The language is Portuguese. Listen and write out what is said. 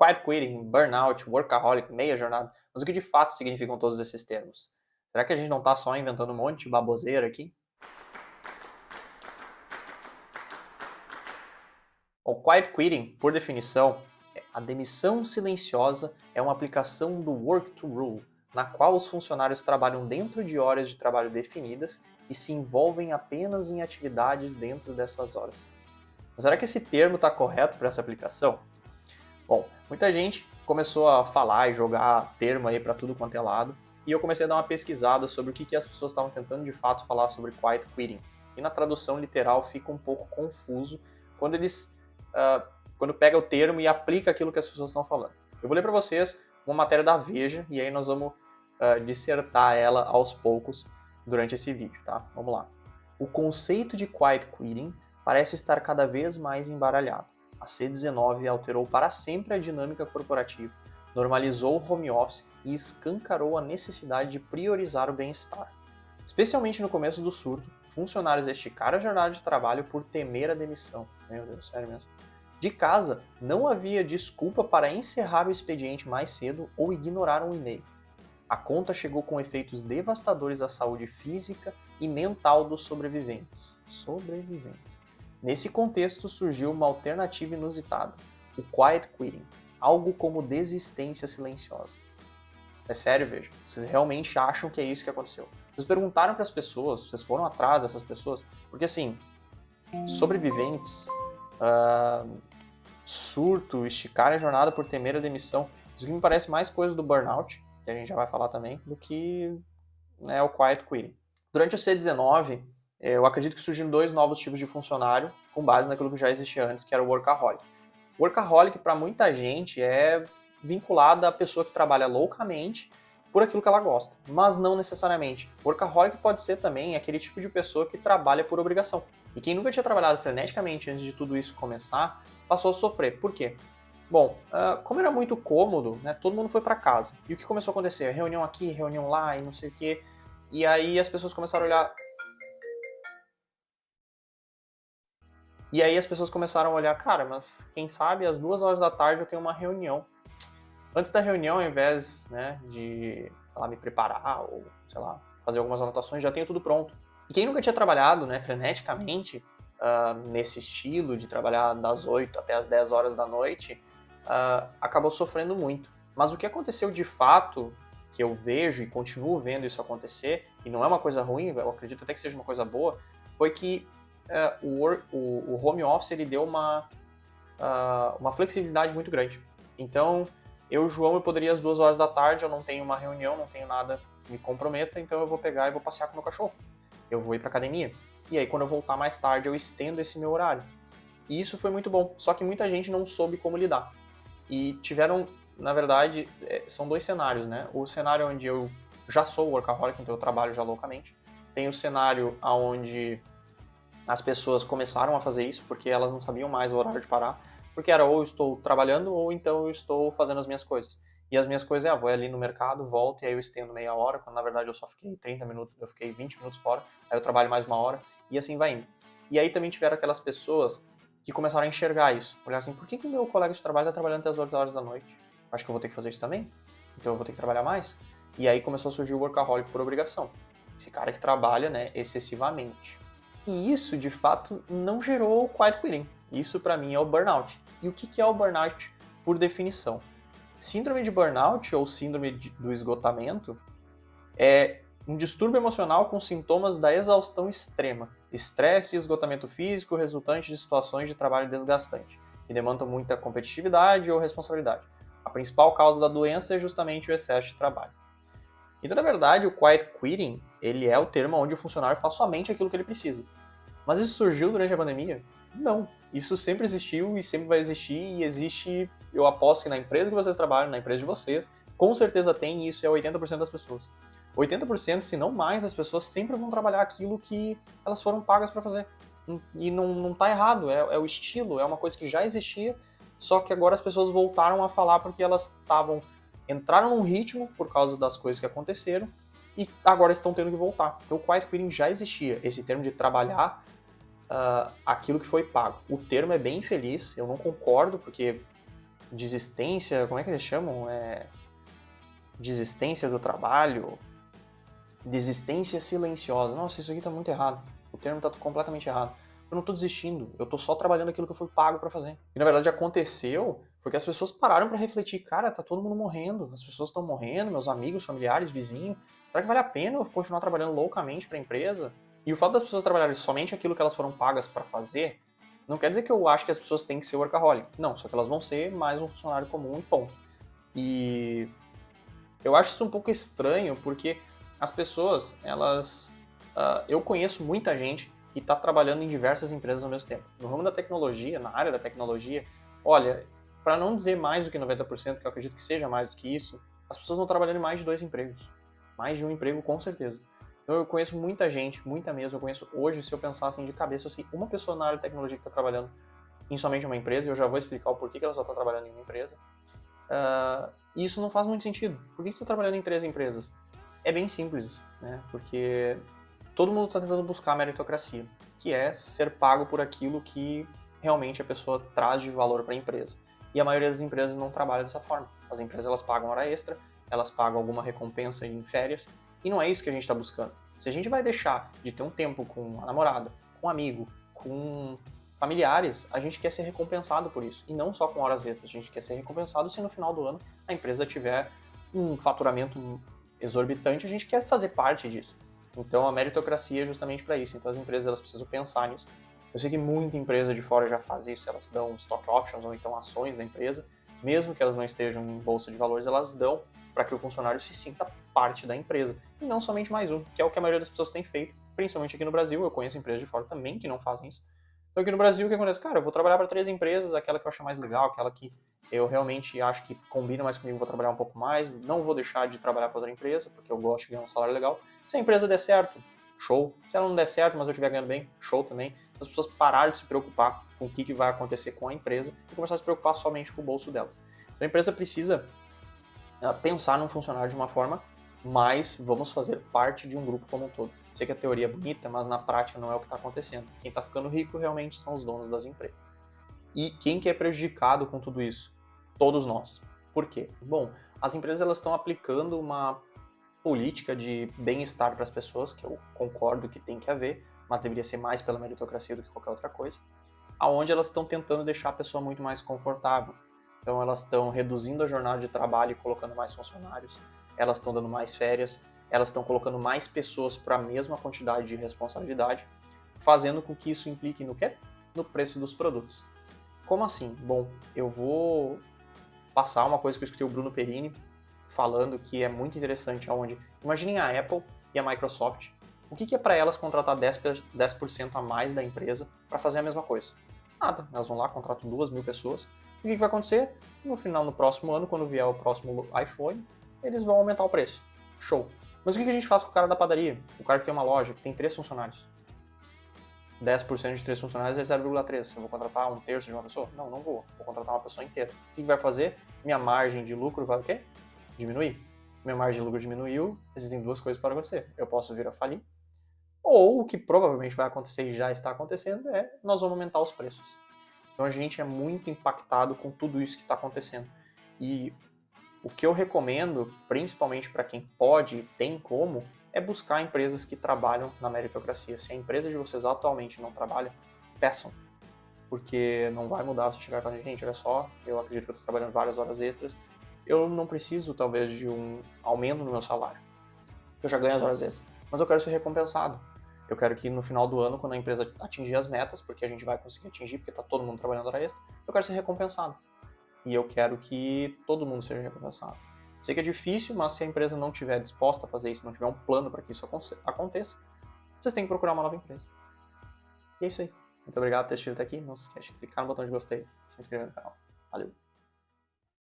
quiet quitting, burnout, workaholic, meia jornada. Mas o que de fato significam todos esses termos? Será que a gente não está só inventando um monte de baboseira aqui? O quiet quitting, por definição, a demissão silenciosa é uma aplicação do Work to Rule, na qual os funcionários trabalham dentro de horas de trabalho definidas e se envolvem apenas em atividades dentro dessas horas. Mas será que esse termo está correto para essa aplicação? Bom, muita gente começou a falar e jogar termo aí para tudo quanto é lado, e eu comecei a dar uma pesquisada sobre o que as pessoas estavam tentando de fato falar sobre quiet quitting. E na tradução literal fica um pouco confuso quando eles quando pega o termo e aplica aquilo que as pessoas estão falando. Eu vou ler para vocês uma matéria da Veja e aí nós vamos dissertar ela aos poucos durante esse vídeo, tá? Vamos lá. O conceito de quiet quitting parece estar cada vez mais embaralhado. A C19 alterou para sempre a dinâmica corporativa, normalizou o home office e escancarou a necessidade de priorizar o bem-estar. Especialmente no começo do surto, funcionários esticaram a jornada de trabalho por temer a demissão. Meu Deus, sério mesmo. De casa, não havia desculpa para encerrar o expediente mais cedo ou ignorar um e-mail. A conta chegou com efeitos devastadores à saúde física e mental dos sobreviventes. Nesse contexto surgiu uma alternativa inusitada, o quiet quitting, algo como desistência silenciosa. É sério, veja, vocês realmente acham que é isso que aconteceu? Vocês perguntaram para as pessoas, vocês foram atrás dessas pessoas? Porque assim, sobreviventes, surto, esticar a jornada por temer a demissão, isso que me parece mais coisa do burnout, que a gente já vai falar também, do que o quiet quitting. Durante o C19, eu acredito que surgiram dois novos tipos de funcionário com base naquilo que já existia antes, que era o workaholic. Workaholic, para muita gente, é vinculada à pessoa que trabalha loucamente por aquilo que ela gosta, mas não necessariamente. Workaholic pode ser também aquele tipo de pessoa que trabalha por obrigação. E quem nunca tinha trabalhado freneticamente antes de tudo isso começar, passou a sofrer. Por quê? Bom, como era muito cômodo, né, todo mundo foi para casa. E o que começou a acontecer? Reunião aqui, reunião lá e não sei o quê. E aí as pessoas começaram a olhar... E aí as pessoas começaram a olhar, cara, mas quem sabe às 2 horas da tarde eu tenho uma reunião. Antes da reunião, ao invés de sei lá, me preparar ou, sei lá, fazer algumas anotações, já tenho tudo pronto. E quem nunca tinha trabalhado freneticamente nesse estilo de trabalhar das 8 até as 10 horas da noite, acabou sofrendo muito. Mas o que aconteceu de fato, que eu vejo e continuo vendo isso acontecer, e não é uma coisa ruim, eu acredito até que seja uma coisa boa, foi que o home office ele deu uma flexibilidade muito grande. Então, João, eu poderia às 2 horas da tarde, eu não tenho uma reunião, não tenho nada que me comprometa, então eu vou pegar e vou passear com o meu cachorro. Eu vou ir para academia. E aí, quando eu voltar mais tarde, eu estendo esse meu horário. E isso foi muito bom, só que muita gente não soube como lidar. E tiveram, na verdade, são dois cenários, né? O cenário onde eu já sou workaholic, então eu trabalho já loucamente. Tem o cenário onde as pessoas começaram a fazer isso porque elas não sabiam mais o horário de parar, porque era ou eu estou trabalhando ou então eu estou fazendo as minhas coisas. E as minhas coisas vou ali no mercado, volto e aí eu estendo meia hora, quando na verdade eu só fiquei 30 minutos, eu fiquei 20 minutos fora, aí eu trabalho mais 1 hora e assim vai indo. E aí também tiveram aquelas pessoas que começaram a enxergar isso, olhar assim, por que meu colega de trabalho está trabalhando até as 8 horas da noite? Acho que eu vou ter que fazer isso também? Então eu vou ter que trabalhar mais? E aí começou a surgir o workaholic por obrigação. Esse cara que trabalha, excessivamente. E isso, de fato, não gerou o quiet quitting. Isso, para mim, é o burnout. E o que é o burnout, por definição? Síndrome de burnout, ou síndrome do esgotamento, é um distúrbio emocional com sintomas da exaustão extrema, estresse e esgotamento físico resultante de situações de trabalho desgastante, que demandam muita competitividade ou responsabilidade. A principal causa da doença é justamente o excesso de trabalho. Então, na verdade, o quiet quitting, ele é o termo onde o funcionário faz somente aquilo que ele precisa. Mas isso surgiu durante a pandemia? Não. Isso sempre existiu e sempre vai existir, e existe, eu aposto que na empresa que vocês trabalham, na empresa de vocês, com certeza tem, e isso é 80% das pessoas. 80%, se não mais, das pessoas sempre vão trabalhar aquilo que elas foram pagas para fazer. E não tá errado, é o estilo, é uma coisa que já existia, só que agora as pessoas voltaram a falar porque elas entraram num ritmo por causa das coisas que aconteceram e agora estão tendo que voltar. Então o quiet quitting já existia, esse termo de trabalhar aquilo que foi pago. O termo é bem infeliz, eu não concordo, porque desistência, como é que eles chamam? Desistência do trabalho, desistência silenciosa. Nossa, isso aqui tá muito errado. O termo tá completamente errado. Eu não tô desistindo, eu tô só trabalhando aquilo que eu fui pago para fazer. E na verdade aconteceu porque as pessoas pararam para refletir, cara, tá todo mundo morrendo, as pessoas estão morrendo, meus amigos, familiares, vizinhos. Será que vale a pena eu continuar trabalhando loucamente para a empresa? E o fato das pessoas trabalharem somente aquilo que elas foram pagas para fazer, não quer dizer que eu acho que as pessoas têm que ser workaholic. Não, só que elas vão ser mais um funcionário comum e ponto. E eu acho isso um pouco estranho, porque as pessoas, elas... eu conheço muita gente que está trabalhando em diversas empresas ao mesmo tempo. No ramo da tecnologia, na área da tecnologia, olha, para não dizer mais do que 90%, que eu acredito que seja mais do que isso, as pessoas estão trabalhando em mais de 2 empregos. Mais de um emprego, com certeza. Então eu conheço muita gente, muita mesmo. Eu conheço hoje, se eu pensar assim de cabeça, assim, uma pessoa na área de tecnologia que está trabalhando em somente uma empresa, e eu já vou explicar o porquê que ela só está trabalhando em uma empresa. E isso não faz muito sentido. Por que você está trabalhando em 3 empresas? É bem simples, né? Porque todo mundo está tentando buscar a meritocracia, que é ser pago por aquilo que realmente a pessoa traz de valor para a empresa. E a maioria das empresas não trabalha dessa forma. As empresas elas pagam hora extra, elas pagam alguma recompensa em férias, e não é isso que a gente está buscando. Se a gente vai deixar de ter um tempo com a namorada, com um amigo, com familiares, a gente quer ser recompensado por isso. E não só com horas extras, a gente quer ser recompensado se no final do ano a empresa tiver um faturamento exorbitante, a gente quer fazer parte disso. Então a meritocracia é justamente para isso. Então as empresas elas precisam pensar nisso. Eu sei que muita empresa de fora já faz isso, elas dão stock options ou então ações da empresa, mesmo que elas não estejam em bolsa de valores, elas dão para que o funcionário se sinta parte da empresa. E não somente mais um, que é o que a maioria das pessoas tem feito, principalmente aqui no Brasil. Eu conheço empresas de fora também que não fazem isso. Então aqui no Brasil o que acontece? Cara, eu vou trabalhar para 3 empresas, aquela que eu acho mais legal, aquela que eu realmente acho que combina mais comigo, vou trabalhar um pouco mais, não vou deixar de trabalhar para outra empresa, porque eu gosto de ganhar um salário legal. Se a empresa der certo, show. Se ela não der certo, mas eu estiver ganhando bem, show também. As pessoas pararem de se preocupar com o que vai acontecer com a empresa e começar a se preocupar somente com o bolso delas. Então a empresa precisa pensar num funcionário de uma forma, mas vamos fazer parte de um grupo como um todo. Sei que a teoria é bonita, mas na prática não é o que está acontecendo. Quem está ficando rico realmente são os donos das empresas. E quem que é prejudicado com tudo isso? Todos nós. Por quê? Bom, as empresas elas estão aplicando uma política de bem-estar para as pessoas, que eu concordo que tem que haver, mas deveria ser mais pela meritocracia do que qualquer outra coisa, aonde elas estão tentando deixar a pessoa muito mais confortável. Então elas estão reduzindo a jornada de trabalho e colocando mais funcionários, elas estão dando mais férias, elas estão colocando mais pessoas para a mesma quantidade de responsabilidade, fazendo com que isso implique no quê? No preço dos produtos. Como assim? Bom, eu vou passar uma coisa que eu escutei o Bruno Perini falando que é muito interessante, aonde imaginem a Apple e a Microsoft, o que é para elas contratar 10% a mais da empresa para fazer a mesma coisa? Nada, elas vão lá, contratam 2.000 pessoas, e o que vai acontecer? No final, no próximo ano, quando vier o próximo iPhone, eles vão aumentar o preço. Show. Mas o que a gente faz com o cara da padaria? O cara que tem uma loja, que tem 3 funcionários. 10% de 3 funcionários é 0,3. Eu vou contratar um terço de uma pessoa? Não, não vou. Vou contratar uma pessoa inteira. O que vai fazer? Minha margem de lucro vai o quê? Diminuir. Minha margem de lucro diminuiu, existem 2 coisas para acontecer. Eu posso vir a falir, ou o que provavelmente vai acontecer e já está acontecendo é nós vamos aumentar os preços. Então a gente é muito impactado com tudo isso que está acontecendo. E o que eu recomendo, principalmente para quem pode e tem como, é buscar empresas que trabalham na meritocracia. Se a empresa de vocês atualmente não trabalha, peçam. Porque não vai mudar se chegar e falar, gente, olha só, eu acredito que eu estou trabalhando várias horas extras, eu não preciso, talvez, de um aumento no meu salário. Eu já ganho as horas extras. Mas eu quero ser recompensado. Eu quero que no final do ano, quando a empresa atingir as metas, porque a gente vai conseguir atingir, porque está todo mundo trabalhando hora extra, eu quero ser recompensado. E eu quero que todo mundo seja recompensado. Sei que é difícil, mas se a empresa não estiver disposta a fazer isso, não tiver um plano para que isso aconteça, vocês têm que procurar uma nova empresa. E é isso aí. Muito obrigado por ter assistido até aqui. Não se esqueça de clicar no botão de gostei, se inscrever no canal. Valeu!